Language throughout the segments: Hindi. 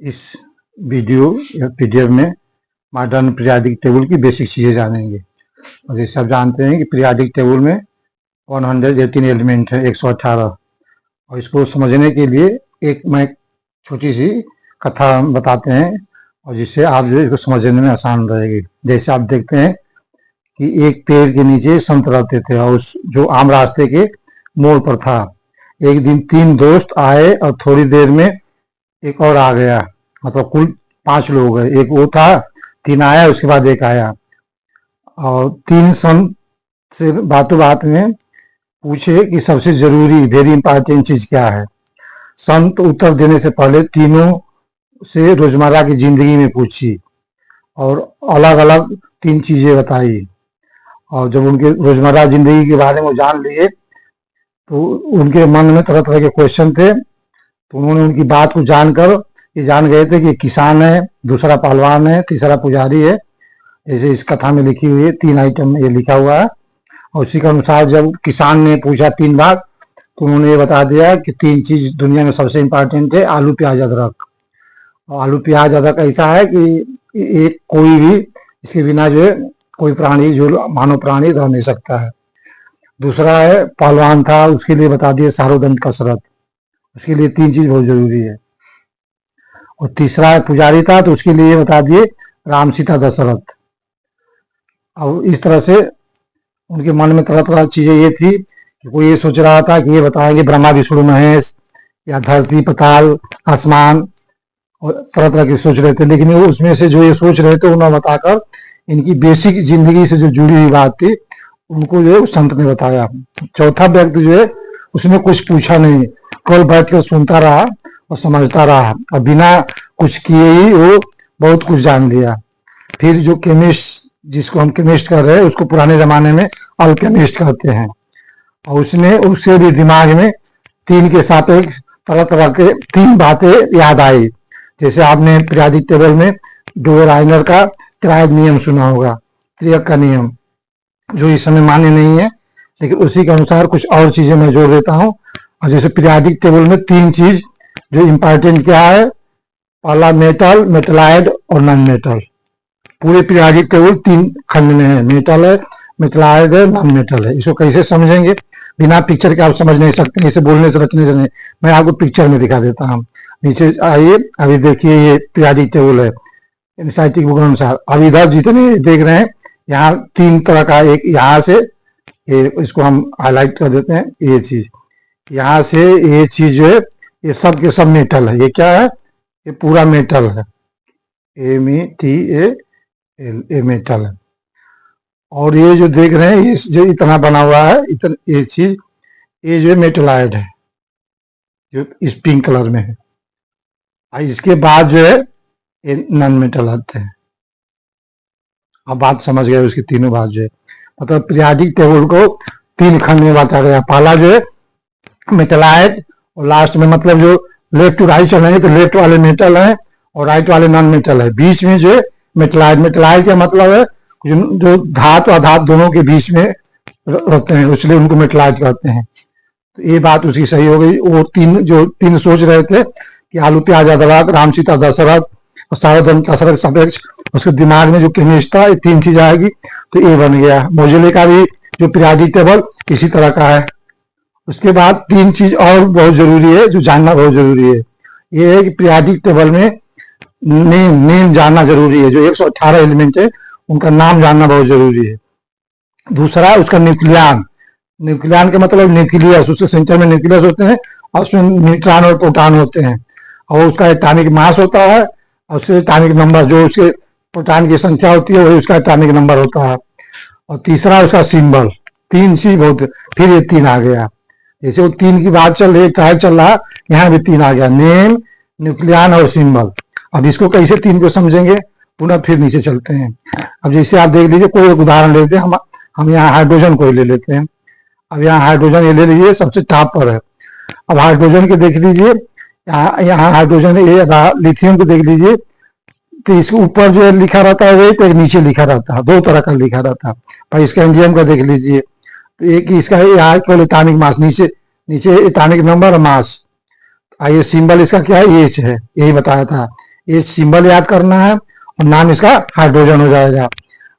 इस वीडियो या पीडीएफ में मॉडर्न पीरियोडिक टेबल की बेसिक चीज़ें जानेंगे। और जैसे आप जानते हैं कि पीरियोडिक टेबल में 118 एलिमेंट है, 118। और इसको समझने के लिए एक मैं छोटी सी कथा बताते हैं और जिससे आप जो इसको समझने में आसान रहेगी। जैसे आप देखते हैं कि एक पेड़ के नीचे संत रहते थे और उस जो आम रास्ते के मोड़ पर था। एक दिन 3 दोस्त आए और थोड़ी देर में एक और आ गया, मतलब कुल 5 लोग गए। एक वो था, 3 आया, उसके बाद एक आया। और 3 संत से बातों बात में पूछे कि सबसे जरूरी वेरी इंपॉर्टेंट चीज क्या है। संत उत्तर देने से पहले तीनों से रोजमर्रा की जिंदगी में पूछी और अलग अलग 3 चीजें बताई। और जब उनके रोजमर्रा जिंदगी के बारे में जान लिए तो उनके मन में तरह तरह के क्वेश्चन थे। तो उन्होंने उनकी बात को जानकर ये जान गए थे कि किसान है, दूसरा पहलवान है, तीसरा पुजारी है। जैसे इस कथा में लिखी हुई है, 3 आइटम में ये लिखा हुआ है। और उसी के अनुसार जब किसान ने पूछा 3 बार तो उन्होंने ये बता दिया कि 3 चीज दुनिया में सबसे इम्पोर्टेंट है, आलू प्याज अदरक। और आलू प्याज अदरक ऐसा है कि एक कोई भी इसके बिना जो है कोई प्राणी, जो मानव प्राणी रह नहीं सकता है। दूसरा है पहलवान था, उसके लिए बता दिए सारोदंड कसरत, उसके लिए 3 चीज बहुत जरूरी है। और तीसरा पुजारी था तो उसके लिए बता दिए राम सीता दशरथ। और इस तरह से उनके मन में तरह तरह चीजें ये थी कि कोई ये सोच रहा था कि ये बताएंगे ब्रह्मा विष्णु महेश या धरती पाताल आसमान, और तरह तरह की सोच रहे थे। लेकिन उसमें से जो ये सोच रहे थे उन्हें बताकर इनकी बेसिक जिंदगी से जो जुड़ी हुई बात थी उनको जो है संत ने बताया। चौथा व्यक्ति जो है उसने कुछ पूछा नहीं, केवल बैठ कर सुनता रहा और समझता रहा और बिना कुछ किए ही वो बहुत कुछ जान लिया। फिर जो केमिस्ट, जिसको हम केमिस्ट कर रहे हैं, उसको पुराने जमाने में अल्केमिस्ट कहते हैं। और उसने उससे भी दिमाग में 3 के सापेक्ष तरह तरह के 3 बातें याद आई। जैसे आपने पीरियोडिक टेबल में डोवेराइनर का त्रियाद नियम सुना होगा, त्रियक का नियम, जो इस समय मान्य नहीं है, लेकिन उसी के अनुसार कुछ और चीजें मैं जोड़ देता हूँ। और जैसे पीरियोडिक टेबल में 3 चीज जो इम्पोर्टेंट क्या है, पहला मेटल, मेटलाइड और नॉन मेटल। पूरे पीरियोडिक टेबल 3 खंड में है, मेटल है, मेटलाइड है, नॉन मेटल है। इसको कैसे समझेंगे, बिना पिक्चर के आप समझ नहीं सकते, इसे बोलने से रचने से नहीं। मैं आपको पिक्चर में दिखा देता हूँ। नीचे आइए, अभी देखिए ये पीरियोडिक टेबल है एनसीईआरटी बुक अनुसार। अब इधर जितने देख रहे हैं यहाँ 3 तरह का, एक यहाँ से ये, इसको हम हाईलाइट कर देते हैं, ये चीज यहाँ से, ये चीज जो है ये सब के सब मेटल है। ये क्या है, ये पूरा मेटल है, METAL, ये मेटल है। और ये जो देख रहे हैं, ये जो इतना बना हुआ है, इतना ये चीज, ये जो है मेटलाइड है, जो इस पिंक कलर में है। और इसके बाद जो है ये नॉन मेटल आते हैं। अब बात समझ गए उसकी तीनों बात जो है, मतलब पीरियोडिक टेबल को 3 खंड में बांटा गया। पहला जो है मेटलाइड, और लास्ट में मतलब जो लेफ्ट टू राइट चलेंगे तो लेफ्ट वाले मेटल है और राइट वाले नॉन मेटल है। बीच में जो है मेटलाइड। मेटलाइड का मतलब है जो धातु और अधातु दोनों के बीच में रहते हैं, इसलिए उनको मेटलाइड कहते हैं। तो ये बात उसकी सही हो गई। वो 3 सोच रहे थे कि आलू प्याज अदरक, राम सीता दशरथ और सारोदंड कसरत सापेक्ष, उसके दिमाग में जो केमिस्ट था, ये 3 चीज आएगी तो ये बन गया। मोजेले का भी जो पीरियोडिक टेबल इसी तरह का है। उसके बाद 3 चीज और बहुत जरूरी है, जो जानना बहुत जरूरी है। ये है कि पीरियोडिक टेबल में नेम जानना जरूरी है। जो 118 एलिमेंट है उनका नाम जानना बहुत जरूरी है। दूसरा उसका न्यूक्लियन, न्यूक्लियन का मतलब न्यूक्लियस, उसके सेंटर में न्यूक्लियस होते हैं और उसमें न्यूट्रॉन और प्रोटॉन होते हैं। और उसका एटॉमिक मास होता है और उसके एटॉमिक नंबर, जो उसके प्रोटॉन की संख्या होती है वही उसका एटॉमिक नंबर होता है। और तीसरा उसका सिंबल। 3 चीज बहुत, फिर ये 3 आ गया। जैसे वो 3 की बात चल रही, ट्रायल चल रहा, यहाँ भी 3 आ गया, नेम, न्यूक्लियन और सिंबल। अब इसको कैसे 3 को समझेंगे, पुनः फिर नीचे चलते हैं। अब जैसे आप देख लीजिए, कोई एक उदाहरण लेते हैं, हम यहाँ हाइड्रोजन को ही ले लेते हैं। अब यहाँ हाइड्रोजन ये ले लीजिए, सबसे टॉप पर है। अब हाइड्रोजन के देख लीजिए, यहाँ हाइड्रोजन, ये लिथियम को देख लीजिए, तो इसके ऊपर जो लिखा रहता है वही, तो एक नीचे लिखा रहता है, 2 तरह का लिखा रहता है। भाई स्कैंडियम का देख लीजिए, तो एक इसका यहाँ केवल एटॉमिक मास, नीचे एटॉमिक नंबर और मास। ये सिंबल इसका क्या है, एच है, यही बताया था, ये सिंबल याद करना है और नाम इसका हाइड्रोजन हो जाएगा।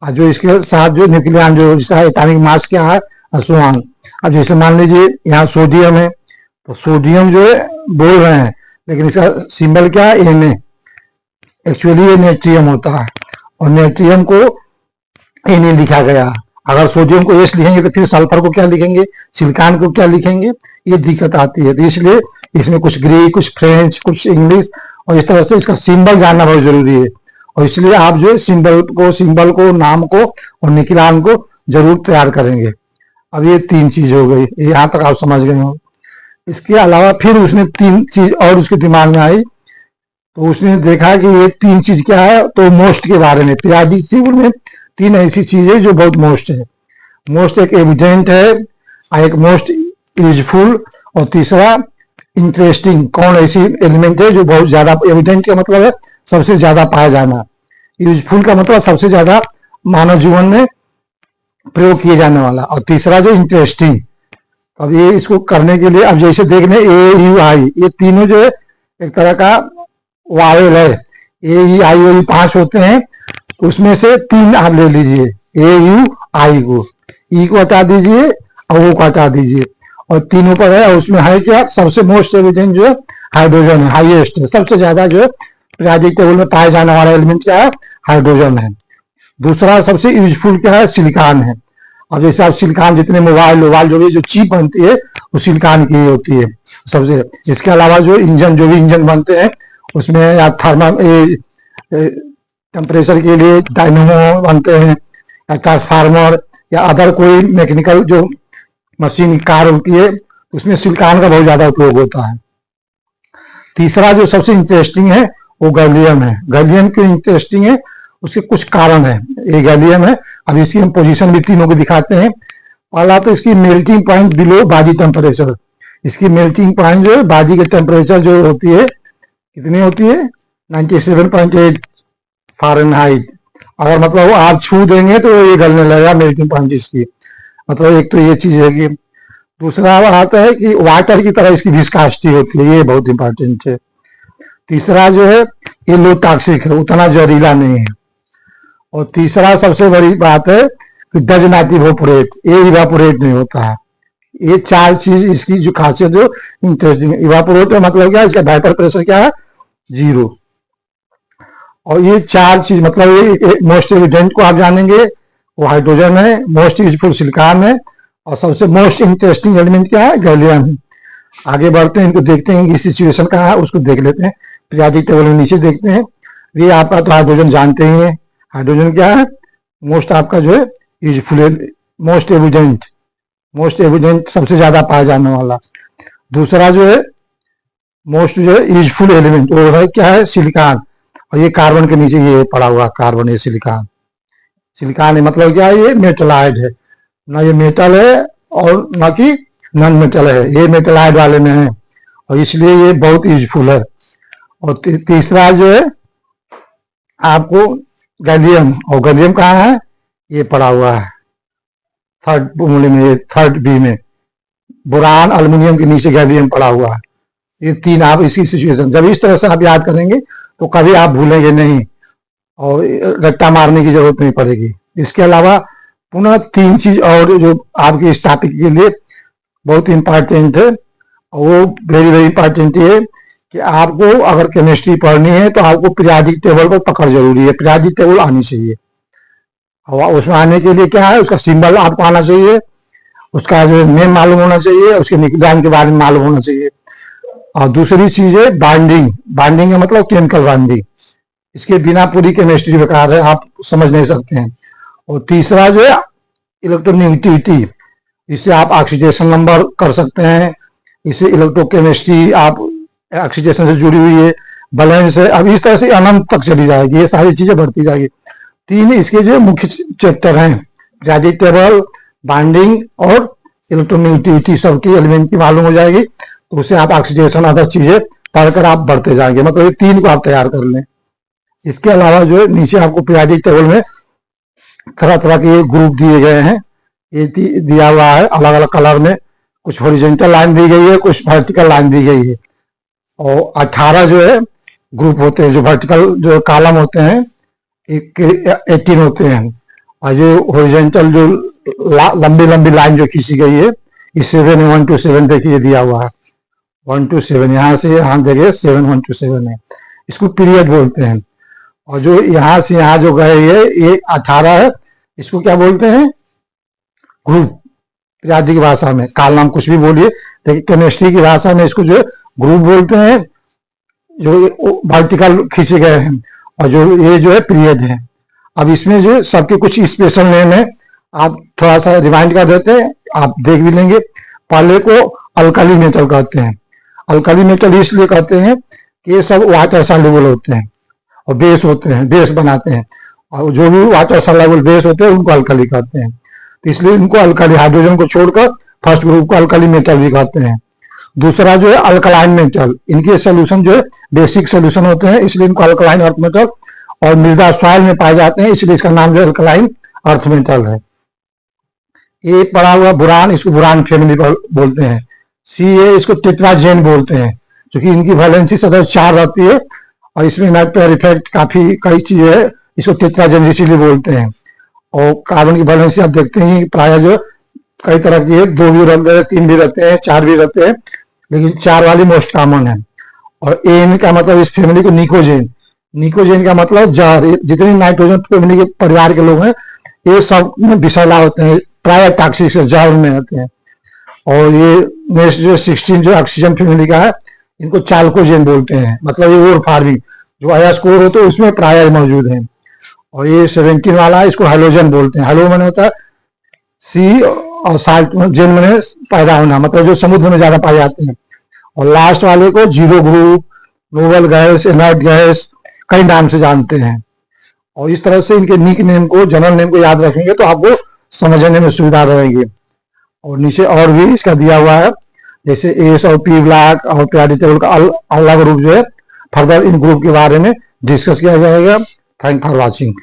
और जो इसके साथ जो न्यूक्लियन जो इसका एटॉमिक मास क्या है असुआन। अब जैसे मान लीजिए यहाँ सोडियम है, तो सोडियम जो है बोल रहे हैं लेकिन इसका सिंबल क्या है Na। एक्चुअली ये नेट्रियम होता है और नेट्रियम को Na लिखा गया। अगर सोडियम को एस लिखेंगे तो फिर सल्फर को क्या लिखेंगे, सिलिकॉन को क्या लिखेंगे, ये दिक्कत आती है। तो इसलिए इसमें कुछ ग्रीक, कुछ फ्रेंच, कुछ इंग्लिश और इस तरह से इसका सिंबल जानना बहुत जरूरी है। और इसलिए आप जो है सिंबल को नाम को और न्यूक्लियन को जरूर तैयार करेंगे। अब ये 3 चीज हो गई, यहाँ तक आप समझ गए हो। इसके अलावा फिर उसने 3 चीज और उसके दिमाग में आई, तो उसने देखा कि ये 3 चीज क्या है, तो मोस्ट के बारे में। पीरियोडिक टेबल में 3 ऐसी चीजें जो बहुत मोस्ट है। मोस्ट एक एविडेंट है, एक मोस्ट यूजफुल और तीसरा इंटरेस्टिंग। कौन ऐसी एलिमेंट है जो बहुत ज्यादा, एविडेंट का मतलब है सबसे ज्यादा पाया जाना, यूजफुल का मतलब सबसे ज्यादा मानव जीवन में प्रयोग किए जाने वाला, और तीसरा जो इंटरेस्टिंग। अब ये इसको करने के लिए अब जैसे देखने AUI, ये तीनों जो है एक तरह का वावेल है। AEI 5 होते हैं, उसमें से 3 आप ले लीजिए, AUI को, ई को हटा दीजिए और O को हटा दीजिए, और तीनों पर है। और उसमें है क्या, सबसे मोस्ट एविडेंट जो है हाइड्रोजन है, हाईएस्ट है, सबसे ज्यादा जो है पीरियोडिक टेबल में पाए जाने वाला एलिमेंट क्या है, हाइड्रोजन है। दूसरा सबसे यूजफुल क्या है, सिलिकॉन है। अब जैसे आप सिलिकॉन जितने मोबाइल जो भी जो चिप बनती है वो सिलिकॉन की ही होती है सबसे। इसके अलावा जो भी इंजन बनते हैं उसमें या टेम्परेचर के लिए डायनेमो बनते हैं, या ट्रांसफार्मर या अदर कोई मैकेनिकल जो मशीन कार होती है, उसमें सिलिकॉन का बहुत ज्यादा उपयोग होता है। तीसरा जो सबसे इंटरेस्टिंग है वो गैलियम है। गैलियम क्यों इंटरेस्टिंग है, उसके कुछ कारण है। ये गैलियम है, अब इसकी हम पोजीशन भी तीनों को दिखाते हैं। पहला तो इसकी मेल्टिंग पॉइंट बिलो बाजी टेम्परेचर। इसकी मेल्टिंग पॉइंट जो है बाजी के टेम्परेचर जो होती है, कितनी होती है, 97.8 फ़ारेनहाइट। अगर मतलब आप छू देंगे तो ये गलने लगेगा मेल्टिंग पॉइंट इसकी। मतलब एक तो ये चीज है कि दूसरा आता है कि वाटर की तरह इसकी विस्कासिटी होती है, ये बहुत इंपॉर्टेंट है। तीसरा जो है ये लो टॉक्सिक है, उतना जहरीला नहीं है। और तीसरा सबसे बड़ी बात है कि डज नॉट इवेपोरेट, ये इवेपोरेट नहीं होता है। ये 4 चीज इसकी जो खासियत जो इंटरेस्टिंग है। इवेपोरेट का मतलब क्या है, इसका वेपर प्रेशर क्या है, 0। और ये 4 चीज मतलब ये मोस्ट एविडेंट को आप जानेंगे, वो हाइड्रोजन है, मोस्ट यूजफुल सिलिकॉन है, और सबसे मोस्ट इंटरेस्टिंग एलिमेंट क्या है, गैलियम है। आगे बढ़ते हैं, इनको देखते हैं कि सिचुएशन कहाँ है, उसको देख लेते हैं। पीरियोडिक टेबल में नीचे देखते हैं। ये आपका तो हाइड्रोजन जानते ही हैं। हाइड्रोजन क्या है, मोस्ट आपका जो है यूजफुल, मोस्ट एविडेंट सबसे ज्यादा पाया जाने वाला। दूसरा जो है मोस्ट जो है यूजफुल एलिमेंट वो है क्या है, सिलिकॉन। और ये कार्बन के नीचे ये पड़ा हुआ कार्बन, ये सिलिकॉन है। मतलब क्या है, ये मेटलाइड है, ना ये मेटल है और ना कि नॉन मेटल है, ये मेटलाइड वाले में है, और इसलिए ये बहुत यूजफुल है। और तीसरा जो है आपको गैलियम, और गैलियम कहाँ है, ये पड़ा हुआ है थर्ड फॉर्मूले में, थर्ड बी में। बोरान एल्युमिनियम के नीचे गैलियम पड़ा हुआ है। ये 3 आप इसी सिचुएशन, जब इस तरह से आप याद करेंगे तो कभी आप भूलेंगे नहीं और रट्टा मारने की जरूरत नहीं पड़ेगी। इसके अलावा पुनः 3 चीज और जो आपके इस टॉपिक के लिए बहुत इंपॉर्टेंट है, वो वेरी इंपॉर्टेंट है कि आपको अगर केमिस्ट्री पढ़नी है तो आपको पीरियोडिक टेबल को पकड़ जरूरी है। पीरियोडिक टेबल आनी चाहिए, और उसमें आने के लिए क्या है, उसका सिंबल आपको आना चाहिए, उसका जो नेम मालूम होना चाहिए, उसके न्यूक्लियन के बारे में मालूम होना चाहिए। और दूसरी चीज है बाइंडिंग का मतलब केमिकल बाइंडिंग। इसके बिना पूरी केमिस्ट्री बेकार है, आप समझ नहीं सकते हैं। और तीसरा जो है इलेक्ट्रोनेगेटिविटी, इससे आप ऑक्सीडेशन नंबर कर सकते हैं। इससे इलेक्ट्रोकेमिस्ट्री आप ऑक्सीडेशन से जुड़ी हुई है, बैलेंस है। अब इस तरह से अनंत तक चली जाएगी, ये सारी चीजें बढ़ती जाएगी। 3 इसके जो मुख्य चैप्टर हैं, पीरियोडिक टेबल, बाइंडिंग और इलेक्ट्रोनेगेटिविटी, सबकी एलिमेंट की मालूम हो जाएगी। तो उससे आप ऑक्सीडेशन अदर चीजें पढ़कर आप बढ़ते जाएंगे। मतलब ये 3 को आप तैयार कर लें। इसके अलावा जो है नीचे आपको पीरियोडिक टेबल में तरह तरह के ग्रुप दिए गए हैं, ये दिया हुआ है अलग अलग कलर में। कुछ हॉरिजॉन्टल लाइन दी गई है, कुछ वर्टिकल लाइन दी गई है। और 18 जो है ग्रुप होते हैं, जो वर्टिकल जो कॉलम होते हैं 18 होते हैं, और जो हॉरिजॉन्टल जो लंबी लंबी लाइन जो खींची गई है, इस 7 1 to 7 देखिए दिया हुआ है, 1 to 7, यहाँ से यहाँ देखिए 7 1 to 7 है, इसको पीरियड बोलते हैं। और जो यहाँ से यहाँ जो गए ये 18 है, इसको क्या बोलते हैं, ग्रुप। पीरियाडिक की भाषा में काल नाम कुछ भी बोलिए, लेकिन केमिस्ट्री की भाषा में इसको जो ग्रुप बोलते हैं, जो वर्टिकल खींचे गए हैं, और जो ये जो है पीरियड है। अब इसमें जो सबके कुछ स्पेशल नेम है, आप थोड़ा सा रिमाइंड कर देते हैं, आप देख भी लेंगे। पहले को अल्कली मेटल कहते हैं। अल्कली मेटल इसलिए कहते हैं कि ये सब वाटर सॉल्युबल होते हैं और बेस होते हैं, बेस बनाते हैं, और जो भी वाटर सॉल्युबल बेस होते हैं उनको अल्कली कहते हैं। तो इसलिए इनको अल्कली, हाइड्रोजन को छोड़कर फर्स्ट ग्रुप को अल्कली मेटल भी कहते हैं। दूसरा जो है अल्कलाइन मेटल, इनके सोल्यूशन जो है बेसिक सोल्यूशन होते हैं, इसलिए इनको अल्कलाइन अर्थ मेटल, और मृदा सॉइल में पाए जाते हैं, इसलिए इसका नाम जो है अल्कलाइन अर्थ मेटल है। ये पड़ा हुआ बुरान, इसको बुरान फैमिली बोलते हैं। सी इसको टेट्राजेन बोलते हैं, क्योंकि इनकी वैलेंसी सदैव 4 रहती है, और इसमें नाइट्रोजन इफेक्ट काफी कई चीजें है, इसको टेट्राजेन इसीलिए बोलते हैं। और कार्बन की वैलेंसी आप देखते हैं प्राय जो कई तरह की है, 2 भी रहते हैं, 3 भी रहते हैं, 4 भी रहते हैं, लेकिन 4 वाली मोस्ट कॉमन है। और एन का मतलब इस फैमिली को निकोजेन, निकोजेन का मतलब जहर। जितने नाइट्रोजन फैमिली के परिवार के लोग हैं ये सब विषैला होते हैं, प्राय टॉक्सिक से जहर में होते हैं। और ये नेक्स्ट जो 16 जो ऑक्सीजन फैमिली का है, इनको चाल्कोजेन बोलते हैं, मतलब ये ओर फार्मिंग जो अयस्कोर होते हैं उसमें प्राय मौजूद है। और ये 17 वाला है, इसको हेलोजन बोलते हैं। हेलो मैंने होता है सी, और साल्ट जेन मैंने पैदा होना, मतलब जो समुद्र में ज्यादा पाए जाते हैं। और लास्ट वाले को zero group, noble gas, inert gas, कई नाम से जानते हैं। और इस तरह से इनके निक नेम को, जनरल नेम को याद रखेंगे तो आपको समझने में सुविधा रहेगी। और नीचे और भी इसका दिया हुआ है, जैसे एस और पी ब्लॉक और पीरियोडिक टेबल का अलग रूप जो है फर्दर इन ग्रुप के बारे में डिस्कस किया जाएगा। Thank for watching.